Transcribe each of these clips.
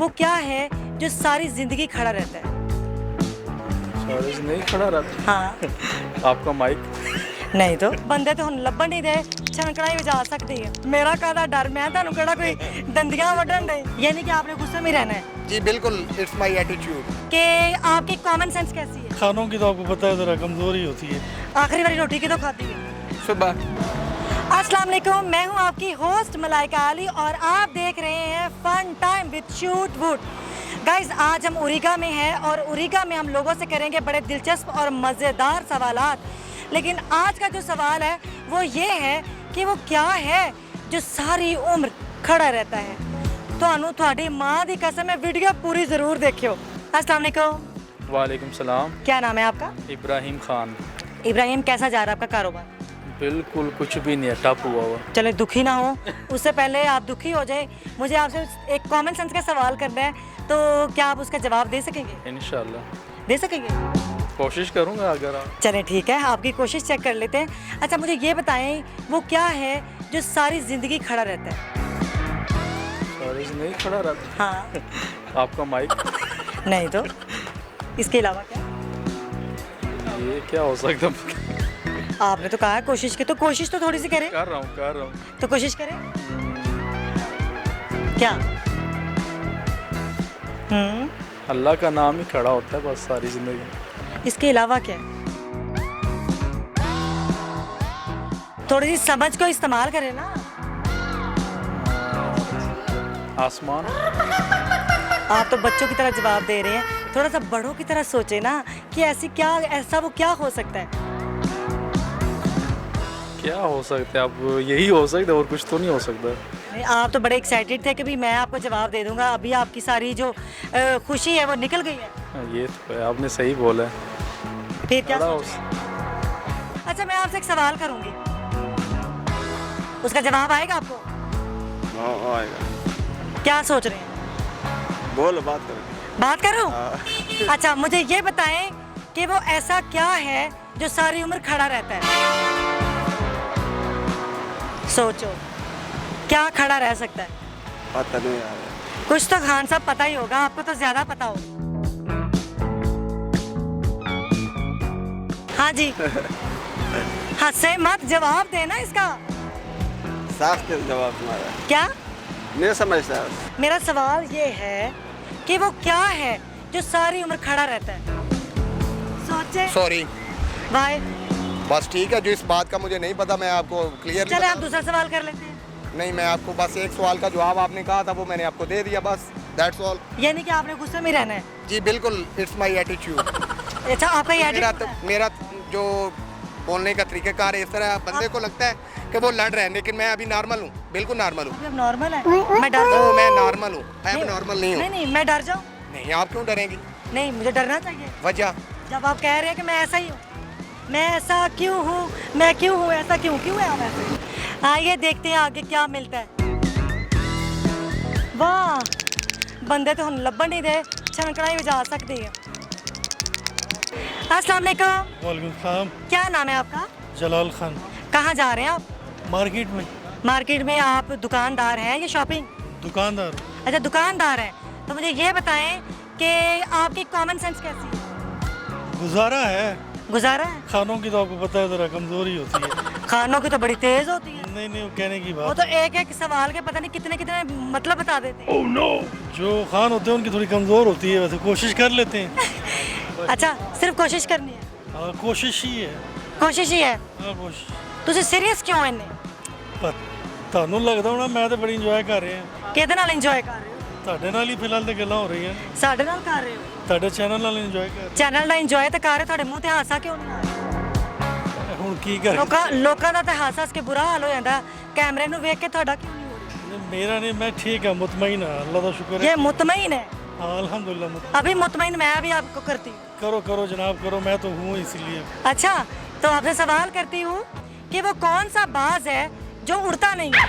वो क्या है जो सारी जिंदगी खड़ा रहता है? सारी जिंदगी खड़ा रहता हाँ है। आपका माइक। नहीं तो बंदे तो हम लभन नहीं दे छनकड़ा ही बजा सकती है। मेरा कादा डर, मैं ਤੁਹਾਨੂੰ ਕਿਹੜਾ ਕੋਈ दंदियां वडन दे। यानी कि आपने गुस्से में रहना है जी बिल्कुल, इट्स माई एटीट्यूड। कि आपकी कॉमन सेंस कैसी है? खानों की तो आपको पता है ज़रा कमज़ोरी होती है। आखिरी वाली रोटी की तो खाती है। सुबह अस्सलाम वालेकुम, मैं हूं आपकी होस्ट मलाइका अली और आप देख रहे हैं fun time with shoot wood. Guys, आज हम उरीगा में हैं और उरीगा में हम लोगों से करेंगे बड़े दिलचस्प और मज़ेदार सवालात। लेकिन आज का जो सवाल है वो ये है कि वो क्या है जो सारी उम्र खड़ा रहता है। ਤੁਹਾਨੂੰ ਤੁਹਾਡੀ माँ की कसम है, वीडियो पूरी ज़रूर देखियो। अस्सलाम वालेकुम। वालेकुम सलाम। क्या नाम है आपका? इब्राहिम खान। इब्राहिम, कैसा जा रहा है आपका कारोबार? बिल्कुल कुछ भी नहीं है, टप हुआ हुआ। चले दुखी ना हो, उससे पहले आप दुखी हो जाए, मुझे आपसे एक कॉमन सेंस का सवाल करना है, तो क्या आप उसका जवाब दे सकेंगे? इंशाल्लाह दे सकेंगे? कोशिश करूँगा अगर आप। चलें ठीक है, आपकी कोशिश चेक कर लेते हैं। अच्छा, मुझे ये बताएं वो क्या है जो सारी ज़िंदगी खड़ा रहता है? सारी जिंदगी खड़ा रहता हाँ है। आपका माइक। नहीं तो इसके अलावा क्या? ये क्या हो सकता है? आपने तो कहा है कोशिश की, तो कोशिश तो थोड़ी सी करें। कर रहा हूँ। तो कोशिश करें। क्या? अल्लाह का नाम ही खड़ा होता है बस सारी जिंदगी। इसके अलावा क्या? थोड़ी सी समझ को इस्तेमाल करें ना। आसमान। आप तो बच्चों की तरह जवाब दे रहे हैं, थोड़ा सा बड़ों की तरह सोचे ना कि ऐसा वो क्या हो सकता है। क्या हो सकता है? अब यही हो सकता है और कुछ तो नहीं हो सकता। नहीं, आप तो बड़े एक्साइटेड थे कि भी मैं आपको जवाब दे दूंगा, अभी आपकी सारी जो खुशी है वो निकल गई है। ये तो है, आपने सही बोला है। फिर क्या? खड़ा हो- अच्छा, मैं आपसे एक सवाल करूंगी, उसका जवाब आएगा आपको? हाँ आएगा। क्या सोच रहे हैं? बोलो, बात करो। बात करूं? अच्छा, मुझे ये बताएं कि वो ऐसा क्या है जो सारी उम्र खड़ा रहता है? सोचो, क्या खड़ा रह सकता है? पता नहीं यार। कुछ तो खान साहब पता ही होगा, आपको तो ज्यादा पता हो। हाँ जी। हंसे मत, जवाब देना इसका। साफ दिल जवाब तुम्हारा। क्या? नहीं समझता। मेरा सवाल ये है कि वो क्या है जो सारी उम्र खड़ा रहता है? सोचे। सॉरी। वाई? बस ठीक है, जो इस बात का मुझे नहीं पता मैं आपको क्लियरली चले हम दूसरा सवाल कर लेते हैं। नहीं, मैं आपको बस एक सवाल का जवाब आपने कहा था वो मैंने आपको दे दिया, बस दैट्स ऑल। यानी कि आपने गुस्से में रहना है। जी बिल्कुल, इट्स माई एटीट्यूड। अच्छा, आपका ये मेरा जो बोलने का तरीक़ाकार है, इस तरह बंदे को लगता है कि वो लड़ रहे हैं, लेकिन मैं अभी नॉर्मल हूँ, बिल्कुल नॉर्मल हूँ। अब नॉर्मल है? मैं डर जाऊँ? मैं नॉर्मल हूँ, मैं नॉर्मल नहीं हूँ। नहीं, मैं डर जाऊँ? नहीं, आप क्यों डरेंगी? नहीं, मुझे डरना चाहिए। वजह? जब आप कह रहे हैं कि मैं ऐसा ही हूँ, मैं ऐसा क्यों हूँ, मैं क्यों हूँ ऐसा, क्यों है आप ऐसे? आइए देखते हैं आगे क्या मिलता है। वाह, बंदे तो हम लभन नहीं दे छनकड़ा ही बजा सकते हैं। अस्सलाम वालेकुम। वालेकुम सलाम। क्या नाम है आपका? जलाल खान। कहाँ जा रहे हैं आप? मार्केट में। मार्केट में आप दुकानदार हैं या शॉपिंग? दुकानदार। अच्छा, दुकानदार हैं, तो मुझे ये बताएं कि आपकी कॉमन सेंस कैसी है? गुजारा है। गुजारा है? खानों की तो आपको पता है ज़रा कमज़ोरी होती है। खानों की तो बड़ी तेज होती है। नहीं, वो कहने की वो बात। तो एक एक सवाल के पता नहीं कितने कितने मतलब बता देते हैं। Oh no. जो खान होते हैं उनकी थोड़ी कमज़ोर होती है, वैसे कोशिश कर लेते हैं। अच्छा, सिर्फ कोशिश करनी है? हाँ, कोशिश ही है। कोशिश ही है? हाँ, कोशिश। ਤੁਸੀਂ ਸੀਰੀਅਸ ਕਿਉਂ ਇੰਨੇ? ਪਰ ਤੁਹਾਨੂੰ ਲੱਗਦਾ ਹੋਣਾ ਮੈਂ ਤਾਂ ਬੜੀ ਇੰਜੋਏ ਕਰ ਰਿਹਾ। ਕਿਹਦੇ ਨਾਲ ਇੰਜੋਏ ਕਰ ਰਹੇ ਹੋ? ਤੁਹਾਡੇ ਨਾਲ ਹੀ ਫਿਲਹਾਲ ਤੇ ਗੱਲਾਂ ਹੋ ਰਹੀਆਂ ਨੇ। ਸਾਡੇ ਨਾਲ ਕਰ ਰਹੇ ਹੋ? ਤੁਹਾਡੇ ਚੈਨਲ ਨਾਲ ਇੰਜੋਏ ਕਰ ਰਹੇ। ਚੈਨਲ ਦਾ ਇੰਜੋਏ ਤਾਂ ਕਰ ਰਹੇ, ਤੁਹਾਡੇ ਮੂੰਹ ਤੇ ਹਾਸਾ ਕਿਉਂ ਨਹੀਂ ਆ ਰਿਹਾ? ਹੁਣ ਕੀ ਕਰਾਂ? ਲੋਕਾਂ ਦਾ ਤਾਂ ਹੱਸ ਕੇ ਬੁਰਾ ਹਾਲ ਹੋ ਜਾਂਦਾ, ਕੈਮਰੇ ਨੂੰ ਵੇਖ ਕੇ ਤੁਹਾਡਾ ਕਿਉਂ ਨਹੀਂ ਹੋ ਰਿਹਾ? मेरा नहीं, मैं ठीक है, मुतमईन है, अल्लाह का शुक्र है। ये मुतमईन है? हाँ अल्हम्दुलिल्लाह मुतमईन। अभी मुतमईन मैं भी आपको करती हूँ। करो जनाब करो, मैं तो हूँ इसलिए। अच्छा, तो आपसे सवाल करती हूँ कि वो कौन सा बाज है जो उड़ता नहीं है?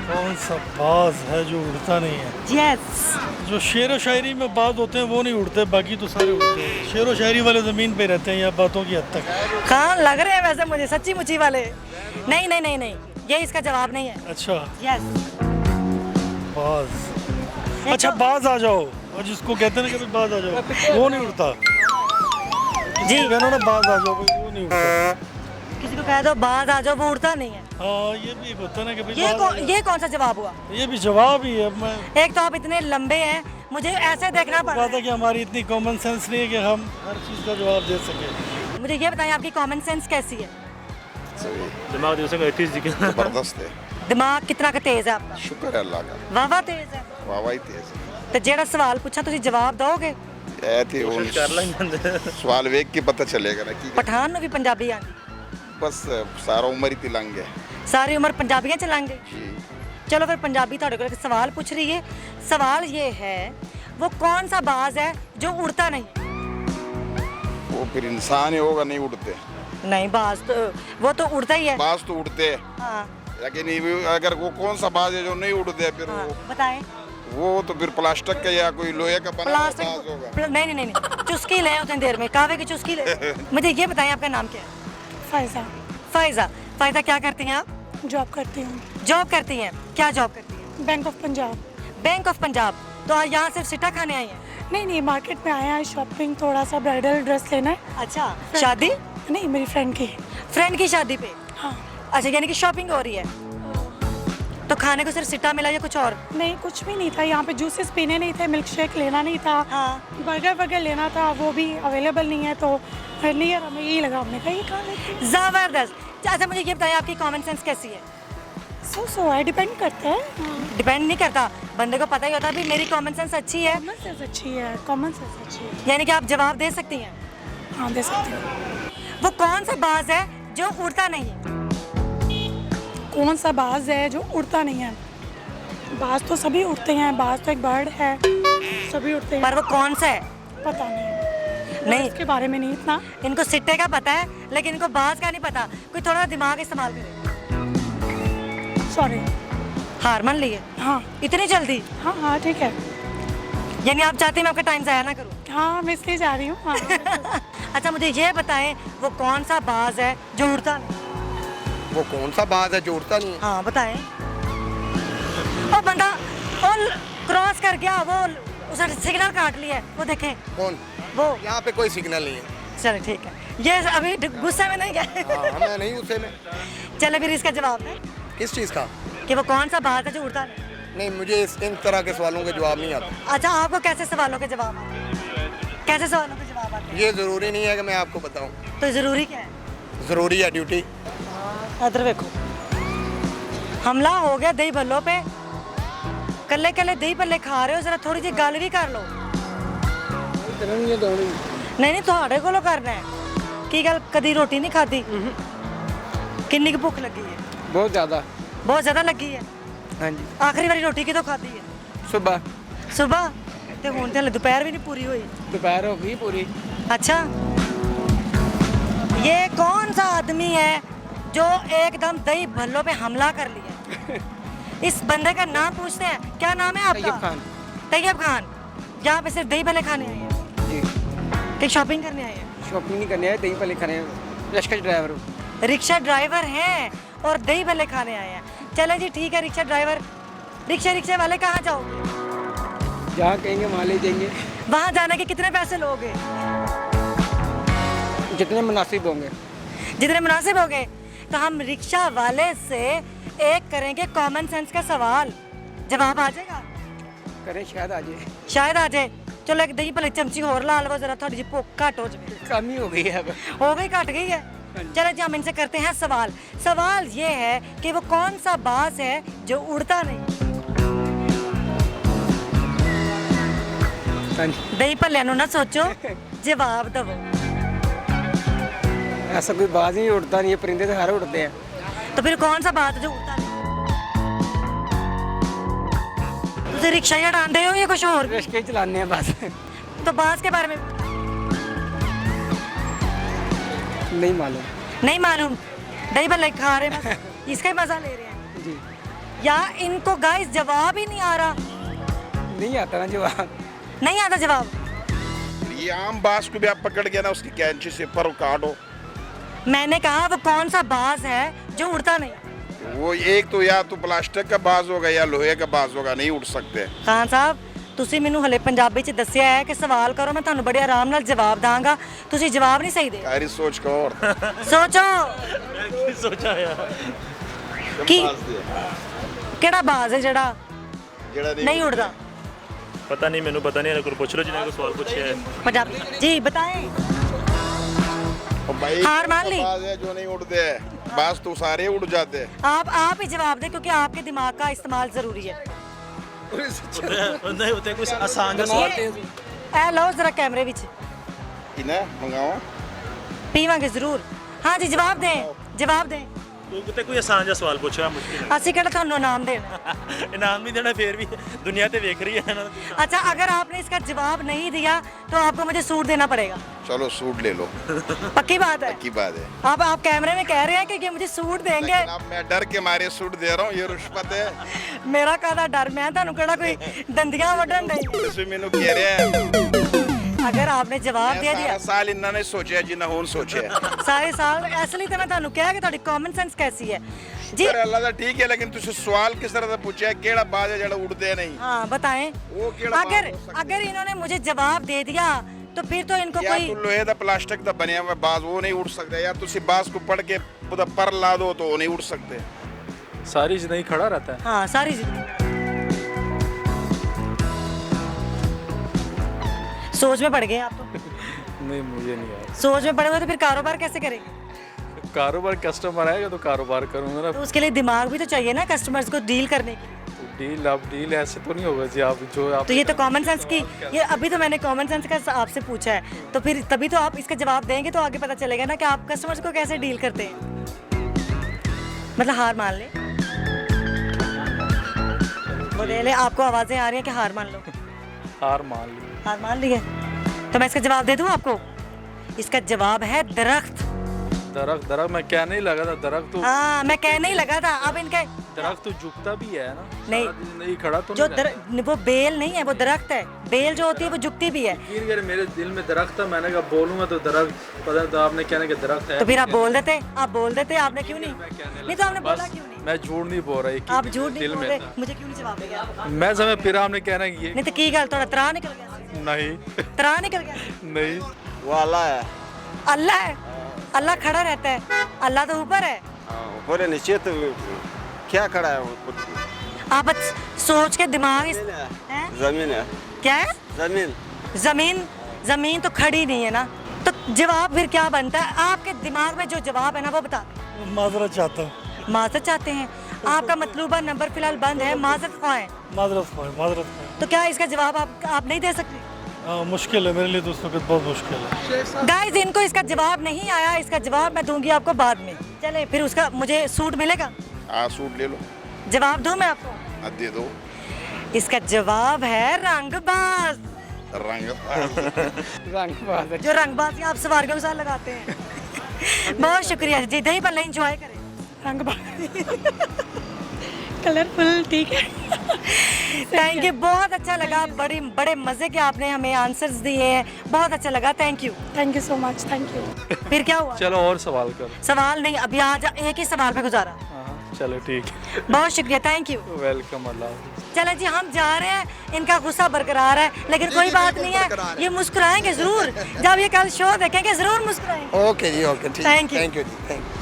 कौन सा बाज है जो उड़ता नहीं है? यस। जो शेर व शायरी में बाज होते हैं वो नहीं उड़ते, बाकी तो सारे उड़ते हैं। शेर व शायरी वाले ज़मीन पे रहते हैं या बातों की हद तक। खान लग रहे हैं वैसे मुझे, सच्ची मुची वाले। नहीं, ये इसका जवाब नहीं है। अच्छा, यस। बाज अच्छा बाज आ जाओ, और जिसको कहते हैं ना कि भाई बाज आ जाओ, वो नहीं उड़ता जी। कहना ना बाज आ जाओ भाई, वो नहीं उड़ता। किसी को कह दो बाज आ जाओ, वो उड़ता नहीं है। हाँ ये भी एक होता है ना कि भाई ये बाज आ जाओ। ये कौन सा जवाब हुआ? ये भी जवाब ही है। अब मैं एक तो आप इतने लंबे हैं, मुझे ऐसे देखना पड़ रहा बात है कि हमारी इतनी कॉमन सेंस नहीं है कि हम हर चीज़ का जवाब दे सकें। है। मुझे ये बताएं आपकी कॉमन सेंस कैसी है? दिमाग जबरदस्त है। दिमाग कितना का तेज है आपका? शुक्र है अल्लाह का, वाह वाह तेज है। वाह ही तेज है। तो जेड़ा सवाल पूछा तुसी जवाब दोगे? ऐ थे हुन सवाल वेख के पता चलेगा ना कि पठान ਨੂੰ ਵੀ ਪੰਜਾਬੀ ਆਂਦੀ, बस सारा उम्र ही तिलंग है सारी उम्र पंजाबियां चलाएंगे। जी। चलो फिर पंजाबी ਤੁਹਾਡੇ ਕੋਲ ਇੱਕ सवाल पूछ रही है। सवाल ये है, वो कौन सा बाज है जो उड़ता नहीं? वो फिर इंसान ही होगा, नहीं उड़ते। नहीं, बाज तो वो तो उड़ता ही है। बाज तो उड़ते हैं, हाँ लेकिन अगर वो कौन सा बाज है जो नहीं उड़ते, फिर हाँ बताएं। वो तो फिर प्लास्टिक का या कोई लोहे का बना हुआ बाज प्लास्टिक होगा। नहीं नहीं नहीं, चुस्की ले उतनी देर में, कावे की चुस्की ले। मुझे ये बताएं आपका नाम क्या है? फ़ायज़ा। फायजा। फायजा क्या करती हैं आप? जॉब करती हूँ, जॉब करती हैं। क्या जॉब करती हैं? Bank of Punjab. Bank of Punjab. तो आज यहाँ सिर्फ सिट्टा खाने आई हैं? नहीं नहीं, मार्केट में आया है, शॉपिंग, थोड़ा सा ब्राइडल ड्रेस लेना है। अच्छा, शादी? नहीं, मेरी फ्रेंड की। फ्रेंड की शादी पे? हाँ। अच्छा, यानी कि शॉपिंग हो रही है। तो खाने को सिर्फ सिट्टा मिला या कुछ और? नहीं, कुछ भी नहीं था यहाँ पे, जूसेस पीने नहीं थे, मिल्क शेक लेना नहीं था, हाँ। बर्गर वर्गर लेना था, वो भी अवेलेबल नहीं है, तो नियर हमें यही लगा, हमने कहा ये खा लेते हैं। जबरदस्त। अच्छा मुझे ये बताइए आपकी कॉमन सेंस कैसी है? सो है, डिपेंड करता है। डिपेंड नहीं करता, बंदे को पता ही होता है भी मेरी कॉमन सेंस अच्छी है, कॉमन सेंस अच्छी है, कॉमन सेंस अच्छी है। यानी कि आप जवाब दे सकती हैं। हाँ, दे सकती हूँ। वो कौन सा बाज है जो उड़ता नहीं है? कौन सा बाज है जो उड़ता नहीं है? बाज तो सभी उड़ते हैं, बाज तो एक बर्ड है, सभी उड़ते हैं। पर वो कौन सा है? पता नहीं, नहीं, इसके बारे में नहीं इतना। इनको सिट्टे का पता है लेकिन इनको बाज का नहीं पता। कोई थोड़ा दिमाग इस्तेमाल करे। सॉरी। हार मान लिए हाँ इतनी जल्दी? हाँ हाँ, ठीक है। यानी आप चाहती हैं मैं आपका टाइम ज़ाया ना करूं? हाँ, मैं इसलिए जा रही हूँ। हाँ। अच्छा मुझे ये बताएं, वो कौन सा बाज है जो उड़ता नहीं? वो कौन सा बाज है जो उड़ता नहीं है? हाँ बताएं। ओ बंदा और क्रॉस कर गया, वो उसने सिग्नल काट लिया है, वो देखें। कौन? वो यहाँ पे कोई सिग्नल नहीं है। चलो ठीक है, ये अभी गुस्से में नहीं गए। हाँ, मैं नहीं गुस्से में। चलो फिर इसका जवाब है किस चीज़ का? कि वो कौन सा बाज है जो उड़ता नहीं? नहीं, मुझे इन तरह के सवालों के जवाब नहीं आते। अच्छा आपको कैसे सवालों के जवाब आते हैं? कैसे सवालों के जवाब आते हैं? ये ज़रूरी नहीं है कि मैं आपको बताऊँ। तो ज़रूरी क्या है? ज़रूरी है ड्यूटी। इधर देखो, हमला हो गया दही भल्लों पे, कल्ले कल्ले दही भल्ले खा रहे हो, जरा थोड़ी जी गल भी कर लो। नहीं नहीं, ਤੁਹਾਡੇ ਕੋਲੋਂ करना है। की गल कदी रोटी नहीं खाधी? किन्नी की भुख लगी है? बहुत ज़्यादा। बहुत ज़्यादा लगी है। हाँ जी, आखिरी बारी रोटी कितों खाधी है? सुबह। सुबह? तो हुण ते हले दोपहर भी नहीं पूरी हुई। दोपहर हो गई पूरी। अच्छा, ये कौन सा आदमी है जो एकदम दही भल्लों पे हमला कर लिया? इस बंदे का नाम पूछते हैं, क्या नाम है आपका? तैयब खान। तैयब खान। यहाँ पे सिर्फ दही भल्ले खाने आए हैं जी, कि शॉपिंग करने आए हैं? शॉपिंग नहीं करने आए, दही भल्ले खाने आए। रिक्शा ड्राइवर हूँ। रिक्शा ड्राइवर हैं और दही भल्ले खाने आए हैं। चले जी ठीक है, रिक्शा ड्राइवर। रिक्शे वाले कहाँ जाओगे? जहाँ कहेंगे वहाँ ले जाएंगे, वहाँ जाने के कितने पैसे लोगे? जितने मुनासिब होंगे। जितने मुनासिब हो गए। तो हम रिक्शा वाले से एक करेंगे कॉमन सेंस का सवाल, जवाब आ जाएगा? करें, शायद आ जाए। शायद आ जाए। चलो एक दही भले चमची होर ला लो, जरा थोड़ी जी भुख घट हो जाए। कम ही हो गई है अब। हो गई, घट गई है। चलो जी हम इनसे करते हैं सवाल। सवाल ये है कि वो कौन सा बाज है जो उड़ता नहीं? हाँ जी। दही भल्ले ना सोचो, जवाब दो। ऐसा कोई बाज ही उड़ता नहीं है, परिंदे तो सारे उड़ते हैं। तो फिर कौन सा बाज है जो उड़ता नहीं? तुझे रिक्शा ही हटाते हो या कुछ और? रिक्शे चलाने हैं बस। तो बाज के बारे में नहीं मालूम। नहीं मालूम? दही भल्ले खा रहे हैं बस, इसका ही मजा ले रहे हैं। जी, या इनको गाइस जवाब ही नहीं आ रहा? नहीं आता ना जवाब। नहीं आता जवाब? ये आम बाज को भी आप पकड़ के ना उसकी कैंची से पर काटो। मैंने कहा वो कौन सा बाज है जो उड़ता नहीं? वो एक तो या तो प्लास्टिक का बाज होगा या लोहे का बाज होगा, नहीं उड़ सकते। खान साहब ਤੁਸੀਂ ਮੈਨੂੰ ਹਲੇ ਪੰਜਾਬੀ ਚ ਦੱਸਿਆ ਹੈ ਕਿ ਸਵਾਲ ਕਰੋ ਮੈਂ ਤੁਹਾਨੂੰ ਬੜੇ ਆਰਾਮ ਨਾਲ ਜਵਾਬ ਦਾਂਗਾ ਤੁਸੀਂ ਜਵਾਬ ਨਹੀਂ ਸਹੀ ਦੇ सारी सोच का और ਸੋਚੋ सोचा है ਕੀ ਕਿਹੜਾ ਬਾਜ਼ ਹੈ ਜਿਹੜਾ जड़ा नहीं उड़ता पता नहीं मैंने पता नहीं है, कुछ पूछ लो जिन्हें को सवाल पूछे है। पंजाबी जी बताएं भाई हार मान ली? बाज है जो नहीं उड़ते हैं बाज तो सारे उड़ जाते हैं आप ही जवाब दें क्योंकि आपके दिमाग का इस्तेमाल जरूरी है नहीं होते कुछ आसान सवाल ए लो जरा कैमरे विच इन्हें मंगाओ पीवांगे जरूर हाँ जी जवाब दें तो कोई आसान सा सवाल पूछो है मुश्किल ਅਸੀਂ ਕਿਹੜਾ ਤੁਹਾਨੂੰ ਇਨਾਮ ਦੇਣਾ इनाम नहीं देना फिर भी दुनिया तो देख रही है ना। अच्छा अगर आपने इसका जवाब नहीं दिया तो आपको मुझे सूट देना पड़ेगा चलो सूट ले लो पक्की बात है की बात है अब आप कैमरे में कह रहे हैं कि ये मुझे सूट देंगे लेकिन अब मैं डर के मारे सूट दे रहा हूँ ये रिश्वत है मेरा कादा डर मैं ਤੁਹਾਨੂੰ ਕਿਹੜਾ ਕੋਈ ਦੰਦੀਆਂ ਵੱਢਣ ਨਹੀਂ इसमें मैंू कह रहे हैं अगर आपने जवाब दे दिया सारा साल इन्होंने सोचा जिन्हें हुन सोचे सारे साल इसलिए तो मैं ਤੁਹਾਨੂੰ ਕਿਹਾ ਕਿ ਤੁਹਾਡੀ ਕਾਮਨ ਸੈਂਸ कैसी है जी पर अल्लाह दा ठीक है लेकिन तुझे सवाल किस तरह का पूछा है केड़ा बाज है जड़ा उड़ते नहीं हाँ बताएं वो केड़ा अगर अगर इन्होंने मुझे जवाब दे दिया तो फिर तो इनको या कोई तो लोहे दा प्लास्टिक दा बनया हुआ बाज वो नहीं उड़ सकता या तुसी बाज को पढ़ के पूरा पर ला दो तो वो नहीं उड़ सकते सारी जिंदगी खड़ा रहता है। हाँ सारी जिंदगी सोच में पड़ गए आप तो नहीं मुझे नहीं यार, सोच में पड़े हुए तो फिर कारोबार कैसे करेंगे कारोबार कस्टमर आएगा तो कारोबार करूँगा ना। तो उसके लिए दिमाग भी तो चाहिए ना कस्टमर्स को डील करने के लिए डील अब डील ऐसे तो नहीं होगा जी आप जो आप तो ये तो कॉमन सेंस की ये अभी तो मैंने कॉमन सेंस का आपसे पूछा है तो फिर तभी तो आप इसका जवाब देंगे तो आगे पता चलेगा ना कि आप कस्टमर्स को कैसे डील करते हैं मतलब हार मान ले बोले आपको आवाज़ें आ रही हैं कि हार मान लो हार मान ली। हार मान ली है तो मैं इसका जवाब दे दूँ आपको इसका जवाब है दरख्त दरख्त दरख्त मैं कहने ही लगा था दरख्त तो हाँ मैं कहने ही लगा था अब इनके दरख्त तो झुकता भी है ना नहीं। सारा दिन नहीं खड़ा तो जो नहीं रहता। वो बेल नहीं है वो दरख्त है बेल जो होती है वो झुकती भी है यकीन करें मेरे दिल में दरख्त था मैंने कहा बोलूंगा तो दरख्त पता तो आपने कहना कि दरख्त है तो फिर आप बोल देते आपने क्यों नहीं तो आपने बोला क्यों नहीं मैं झूठ नहीं बोल रहा यकीन आप झूठ नहीं दिल बोल में रहे था। मुझे क्यों नहीं जवाब दिया मैं समझ फिर आपने कहना कि ये नहीं तो की गल थोड़ा त्राह निकल गया नहीं त्राह निकल गया नहीं वो अल्लाह है अल्लाह है अल्लाह खड़ा रहता है अल्लाह तो ऊपर है ऊपर है नीचे तो क्या खड़ा है वो आप बस सोच के दिमाग हैं? जमीन है क्या है जमीन जमीन तो खड़ी नहीं है ना तो जवाब फिर क्या बनता है आपके दिमाग में जो जवाब है ना वो बता माजरत चाहता हूँ माजरत चाहते हैं आपका मतलूबा नंबर फिलहाल बंद है माजरत ख्वाह है माजरत तो क्या इसका जवाब आप नहीं दे सकते मुश्किल है मेरे लिए तो उस वक्त बहुत मुश्किल है। गाइस इनको इसका जवाब नहीं आया इसका जवाब मैं दूंगी आपको बाद में चले फिर उसका मुझे सूट मिलेगा हाँ सूट ले लो जवाब दूं मैं आपको हाँ, दे दो इसका जवाब है रंगबाज रंग रंग बाज है जो रंगबाजी आप सवारियों के साथ लगाते हैं बहुत शुक्रिया जी दही पल्ले एंजॉय करें रंग कलरफुल ठीक है थैंक यू बहुत अच्छा लगा बड़े मज़े के आपने हमें आंसर्स दिए हैं बहुत अच्छा लगा thank you so much thank you फिर क्या हुआ चलो और सवाल करो। सवाल नहीं अभी आज एक ही सवाल पे गुजारा हाँ चलो ठीक है बहुत शुक्रिया थैंक यू वेलकम अल्लाह हाफिज़। चले जी हम जा रहे हैं इनका गुस्सा बरकरार है लेकिन कोई बात नहीं है ये मुस्कुराएंगे जरूर जब ये कल शो देखेंगे जरूर मुस्कुराएंगे ओके जी ओके ठीक Thank you. थैंक यू जी थैंक यू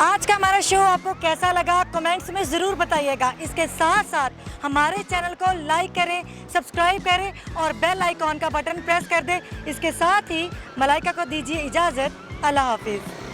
आज का हमारा शो आपको कैसा लगा कमेंट्स में ज़रूर बताइएगा इसके साथ साथ हमारे चैनल को लाइक करें सब्सक्राइब करें और बेल आइकॉन का बटन प्रेस कर दें इसके साथ ही मलाइका को दीजिए इजाज़त अल्लाह हाफिज़।